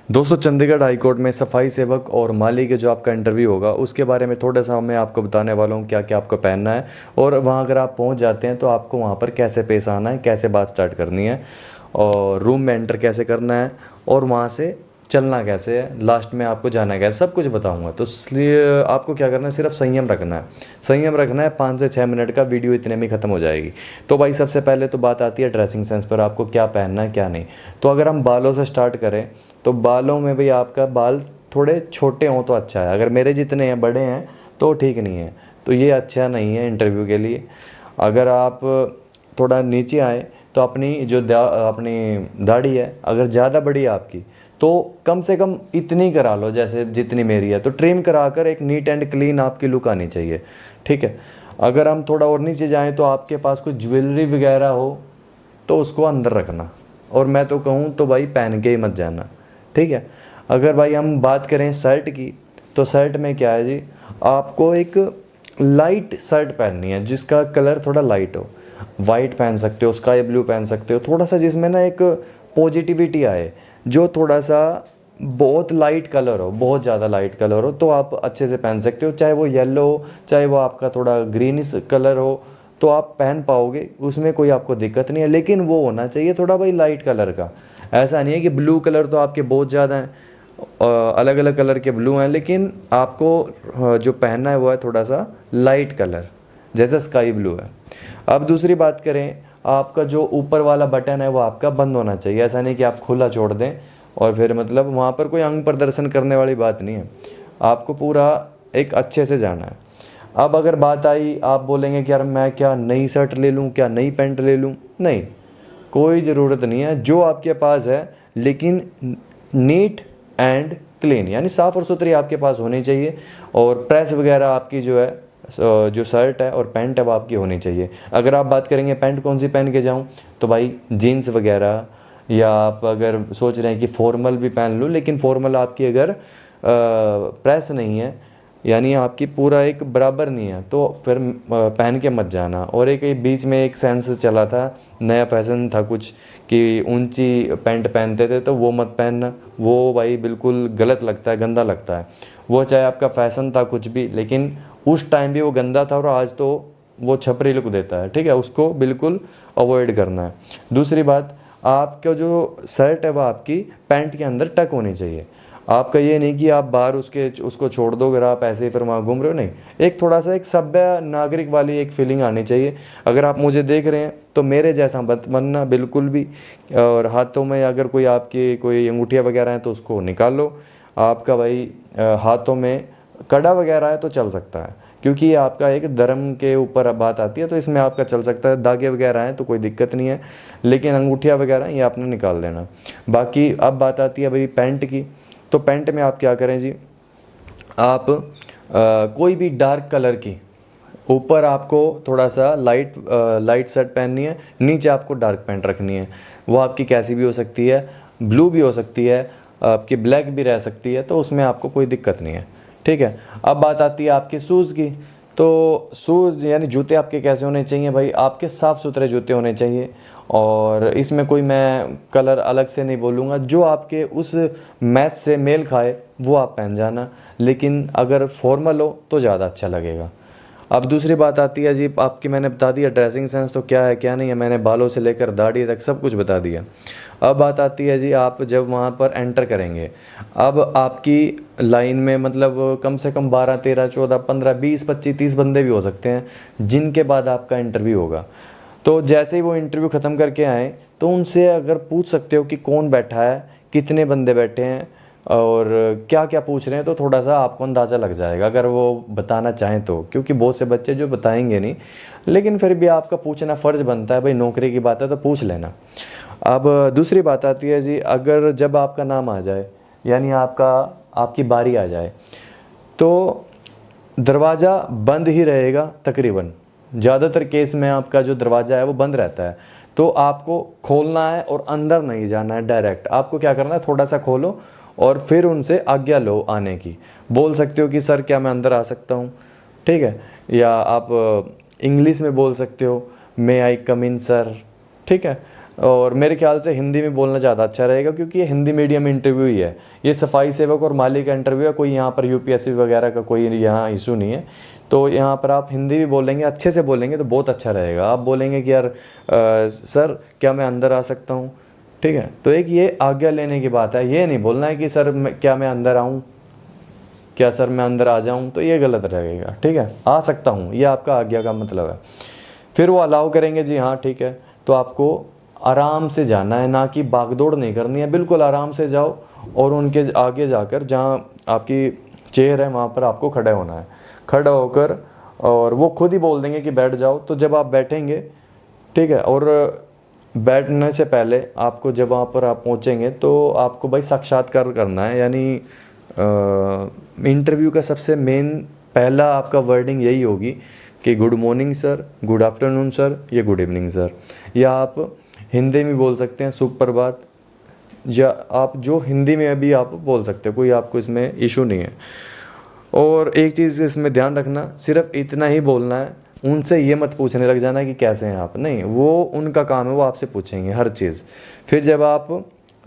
दोस्तों, Chandigarh high court में सफाई सेवक और माली के जो आपका इंटरव्यू होगा उसके बारे में थोड़ा सा मैं आपको बताने वाला हूँ, क्या क्या आपको पहनना है और वहाँ अगर आप पहुँच जाते हैं तो आपको वहाँ पर कैसे पेश आना है, कैसे बात स्टार्ट करनी है और रूम में एंटर कैसे करना है और वहाँ से चलना कैसे है, लास्ट में आपको जाना कैसे, सब कुछ बताऊंगा। तो इसलिए आपको क्या करना है, सिर्फ संयम रखना है। संयम रखना है, 5 से 6 मिनट का वीडियो इतने में ख़त्म हो जाएगी। तो भाई सबसे पहले तो बात आती है ड्रेसिंग सेंस पर, आपको क्या पहनना है क्या नहीं। तो अगर हम बालों से स्टार्ट करें तो बालों में भी आपका बाल थोड़े छोटे हों तो अच्छा है। अगर मेरे जितने हैं बड़े हैं तो ठीक नहीं है, तो ये अच्छा नहीं है इंटरव्यू के लिए। अगर आप थोड़ा नीचे आए तो अपनी जो अपनी दाढ़ी है अगर ज़्यादा बड़ी है आपकी तो कम से कम इतनी करा लो जैसे जितनी मेरी है, तो ट्रिम कराकर एक नीट एंड क्लीन आपकी लुक आनी चाहिए। ठीक है। अगर हम थोड़ा और नीचे जाएं तो आपके पास कुछ ज्वेलरी वगैरह हो तो उसको अंदर रखना, और मैं तो कहूँ तो भाई पहन के ही मत जाना। ठीक है। अगर भाई हम बात करें शर्ट की, तो शर्ट में क्या है जी, आपको एक लाइट शर्ट पहननी है जिसका कलर थोड़ा लाइट हो। वाइट पहन सकते हो, स्काई ब्लू पहन सकते हो, थोड़ा सा जिसमें ना एक पॉजिटिविटी आए, जो थोड़ा सा बहुत लाइट कलर हो, बहुत ज़्यादा लाइट कलर हो तो आप अच्छे से पहन सकते हो। चाहे वो येलो हो, चाहे वो आपका थोड़ा ग्रीनिश कलर हो, तो आप पहन पाओगे, उसमें कोई आपको दिक्कत नहीं है। लेकिन वो होना चाहिए थोड़ा भाई लाइट कलर का। ऐसा नहीं है कि ब्लू कलर तो आपके बहुत ज़्यादा हैं, अलग अलग कलर के ब्लू हैं, लेकिन आपको जो पहनना है वो है थोड़ा सा लाइट कलर, जैसे स्काई ब्लू है। अब दूसरी बात करें, आपका जो ऊपर वाला बटन है वो आपका बंद होना चाहिए। ऐसा नहीं कि आप खुला छोड़ दें और फिर मतलब वहाँ पर कोई अंग प्रदर्शन करने वाली बात नहीं है, आपको पूरा एक अच्छे से जाना है। अब अगर बात आई, आप बोलेंगे कि यार मैं क्या नई शर्ट ले लूँ, क्या नई पैंट ले लूँ, नहीं, कोई ज़रूरत नहीं है। जो आपके पास है लेकिन नीट एंड क्लीन, यानी साफ़ और सुथरी आपके पास होनी चाहिए, और प्रेस वगैरह आपकी जो है जो शर्ट है और पैंट है वो आपकी होनी चाहिए। अगर आप बात करेंगे पैंट कौन सी पहन के जाऊँ, तो भाई जीन्स वगैरह, या आप अगर सोच रहे हैं कि फॉर्मल भी पहन लूँ, लेकिन फॉर्मल आपकी अगर प्रेस नहीं है, यानी आपकी पूरा एक बराबर नहीं है, तो फिर पहन के मत जाना। और एक बीच में एक सेंस चला था, नया फैशन था कुछ, कि ऊंची पैंट पहनते थे, तो वो मत पहनना। वो भाई बिल्कुल गलत लगता है, गंदा लगता है। वो चाहे आपका फैशन था कुछ भी, लेकिन उस टाइम भी वो गंदा था और आज तो वो छपरी लुक देता है। ठीक है, उसको बिल्कुल अवॉइड करना है। दूसरी बात, आपका जो शर्ट है वह आपकी पैंट के अंदर टक होनी चाहिए। आपका ये नहीं कि आप बाहर उसको छोड़ दो, अगर आप ऐसे ही फिर वहाँ घूम रहे हो, नहीं। एक थोड़ा सा एक सभ्य नागरिक वाली एक फीलिंग आनी चाहिए। अगर आप मुझे देख रहे हैं तो मेरे जैसा मत बनना बिल्कुल भी। और हाथों में अगर कोई आपकी कोई अंगूठियाँ वगैरह हैं तो उसको निकाल लो। आपका भाई हाथों में कड़ा वगैरह है तो चल सकता है, क्योंकि ये आपका एक धर्म के ऊपर बात आती है, तो इसमें आपका चल सकता है। धागे वगैरह हैं तो कोई दिक्कत नहीं है, लेकिन अंगूठियाँ वगैरह ये आपने निकाल देना। बाकी अब बात आती है भाई पैंट की। तो पैंट में आप क्या करें जी, आप कोई भी डार्क कलर की, ऊपर आपको थोड़ा सा लाइट शर्ट पहननी है, नीचे आपको डार्क पैंट रखनी है। वो आपकी कैसी भी हो सकती है, ब्लू भी हो सकती है, आपकी ब्लैक भी रह सकती है, तो उसमें आपको कोई दिक्कत नहीं है। ठीक है। अब बात आती है आपके शूज़ की। तो शूज़ यानी जूते आपके कैसे होने चाहिए भाई, आपके साफ़ सुथरे जूते होने चाहिए। और इसमें कोई मैं कलर अलग से नहीं बोलूँगा, जो आपके उस मैच से मेल खाए वो आप पहन जाना, लेकिन अगर फॉर्मल हो तो ज़्यादा अच्छा लगेगा। अब दूसरी बात आती है जी, आपकी मैंने बता दिया ड्रेसिंग सेंस तो क्या है क्या नहीं है, मैंने बालों से लेकर दाढ़ी तक सब कुछ बता दिया। अब बात आती है जी, आप जब वहाँ पर एंटर करेंगे, अब आपकी लाइन में मतलब कम से कम 12 13 14 15 20 25 30 बंदे भी हो सकते हैं जिनके बाद आपका इंटरव्यू होगा। तो जैसे ही वो इंटरव्यू ख़त्म करके आए तो उनसे अगर पूछ सकते हो कि कौन बैठा है, कितने बंदे बैठे हैं और क्या क्या पूछ रहे हैं, तो थोड़ा सा आपको अंदाज़ा लग जाएगा अगर वो बताना चाहें तो, क्योंकि बहुत से बच्चे जो बताएंगे नहीं, लेकिन फिर भी आपका पूछना फ़र्ज़ बनता है भाई, नौकरी की बात है तो पूछ लेना। अब दूसरी बात आती है जी, अगर जब आपका नाम आ जाए, यानी आपकी बारी आ जाए, तो दरवाज़ा बंद ही रहेगा तकरीबन। ज़्यादातर केस में आपका जो दरवाज़ा है वो बंद रहता है, तो आपको खोलना है और अंदर नहीं जाना है डायरेक्ट। आपको क्या करना है, थोड़ा सा खोलो और फिर उनसे आज्ञा लो आने की। बोल सकते हो कि सर क्या मैं अंदर आ सकता हूँ, ठीक है, या आप इंग्लिश में बोल सकते हो, मे आई कम इन सर, ठीक है। और मेरे ख्याल से हिंदी में बोलना ज़्यादा अच्छा रहेगा, क्योंकि ये हिंदी मीडियम इंटरव्यू ही है। ये सफाई सेवक और माली का इंटरव्यू है, कोई यहाँ पर यूपीएससी वगैरह का कोई यहाँ इशू नहीं है। तो यहाँ पर आप हिंदी भी बोलेंगे, अच्छे से बोलेंगे तो बहुत अच्छा रहेगा। आप बोलेंगे कि यार सर क्या मैं अंदर आ सकता हूँ, ठीक है, तो एक ये आज्ञा लेने की बात है। ये नहीं बोलना है कि सर क्या मैं अंदर आऊँ, क्या सर मैं अंदर आ जाऊँ, तो ये गलत रहेगा, ठीक है। आ सकता हूँ, ये आपका आज्ञा का मतलब है। फिर वो अलाउ करेंगे, जी हाँ ठीक है, तो आपको आराम से जाना है, ना कि भागदौड़ नहीं करनी है। बिल्कुल आराम से जाओ और उनके आगे जाकर जहाँ आपकी चेयर है वहाँ पर आपको खड़े होना है। खड़ा होकर और वो खुद ही बोल देंगे कि बैठ जाओ। तो जब आप बैठेंगे, ठीक है, और बैठने से पहले आपको जब वहाँ पर आप पहुँचेंगे तो आपको भाई साक्षात्कार करना है। यानी इंटरव्यू का सबसे मेन पहला आपका वर्डिंग यही होगी कि good morning sir, good afternoon sir, या गुड इवनिंग सर। या आप हिंदी में बोल सकते हैं सुप्रभात, या आप जो हिंदी में भी आप बोल सकते हो, कोई आपको इसमें इशू नहीं है। और एक चीज़ इसमें ध्यान रखना, सिर्फ इतना ही बोलना है, उनसे ये मत पूछने लग जाना कि कैसे हैं आप, नहीं, वो उनका काम है, वो आपसे पूछेंगे हर चीज़। फिर जब आप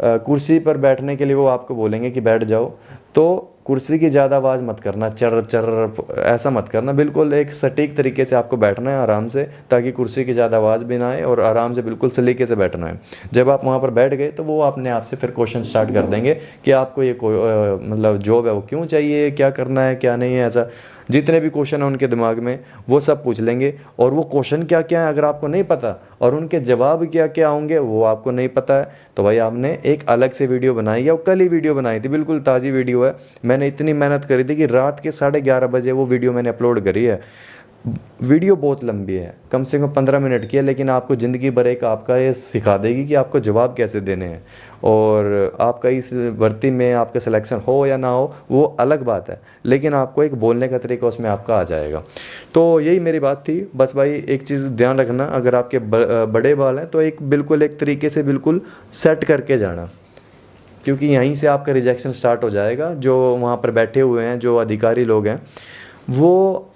कुर्सी पर बैठने के लिए वो आपको बोलेंगे कि बैठ जाओ, तो कुर्सी की ज़्यादा आवाज़ मत करना, चर चर ऐसा मत करना। बिल्कुल एक सटीक तरीके से आपको बैठना है आराम से, ताकि कुर्सी की ज़्यादा आवाज़ भी ना आए, और आराम से बिल्कुल सलीके से बैठना है। जब आप वहाँ पर बैठ गए तो वो अपने आप से फिर क्वेश्चन स्टार्ट कर देंगे कि आपको ये मतलब जॉब है वो क्यों चाहिए, क्या करना है क्या नहीं है, ऐसा जितने भी क्वेश्चन हैं उनके दिमाग में वो सब पूछ लेंगे। और वो क्वेश्चन क्या क्या है अगर आपको नहीं पता, और उनके जवाब क्या क्या होंगे वो आपको नहीं पता है, तो भाई आपने एक अलग से वीडियो बनाई है। और कल ही वीडियो बनाई थी, बिल्कुल ताज़ी वीडियो है। मैंने इतनी मेहनत करी थी कि रात के 11:30 बजे वो वीडियो मैंने अपलोड करी है। वीडियो बहुत लंबी है, कम से कम 15 मिनट की है, लेकिन आपको ज़िंदगी भर एक आपका ये सिखा देगी कि आपको जवाब कैसे देने हैं। और आपका इस भर्ती में आपका सिलेक्शन हो या ना हो वो अलग बात है, लेकिन आपको एक बोलने का तरीका उसमें आपका आ जाएगा। तो यही मेरी बात थी बस भाई। एक चीज़ ध्यान रखना, अगर आपके बड़े बाल हैं तो एक बिल्कुल एक तरीके से बिल्कुल सेट करके जाना, क्योंकि यहीं से आपका रिजेक्शन स्टार्ट हो जाएगा। जो वहाँ पर बैठे हुए हैं, जो अधिकारी लोग हैं, वो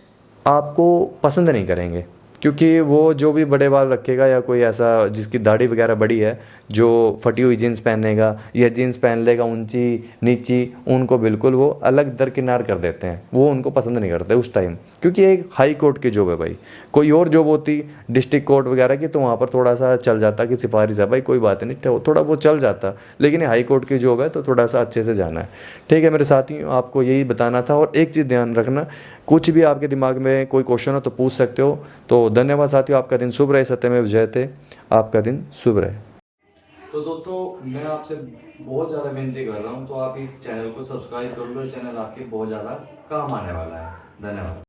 आपको पसंद नहीं करेंगे, क्योंकि वो जो भी बड़े बाल रखेगा या कोई ऐसा जिसकी दाढ़ी वगैरह बड़ी है, जो फटी हुई जीन्स पहनेगा या जीन्स पहन लेगा ऊंची नीची, उनको बिल्कुल वो अलग दरकिनार कर देते हैं। वो उनको पसंद नहीं करते उस टाइम, क्योंकि एक हाई कोर्ट की जॉब है भाई। कोई और जॉब होती डिस्ट्रिक्ट कोर्ट वगैरह की तो वहाँ पर थोड़ा सा चल जाता कि सिफारिश है भाई, कोई बात नहीं, थोड़ा वो चल जाता। लेकिन ये हाई कोर्ट की जॉब है तो थोड़ा सा अच्छे से जाना है, ठीक है मेरे साथियों। आपको यही बताना था। और एक चीज़ ध्यान रखना, कुछ भी आपके दिमाग में कोई क्वेश्चन हो तो पूछ सकते हो। तो धन्यवाद साथियों, आपका दिन शुभ रहे। सत्यमेव जयते, आपका दिन शुभ रहे। तो दोस्तों मैं आपसे बहुत ज़्यादा विनती कर रहा हूँ, तो आप इस चैनल को सब्सक्राइब कर लो। चैनल आपके बहुत ज़्यादा काम आने वाला है। धन्यवाद।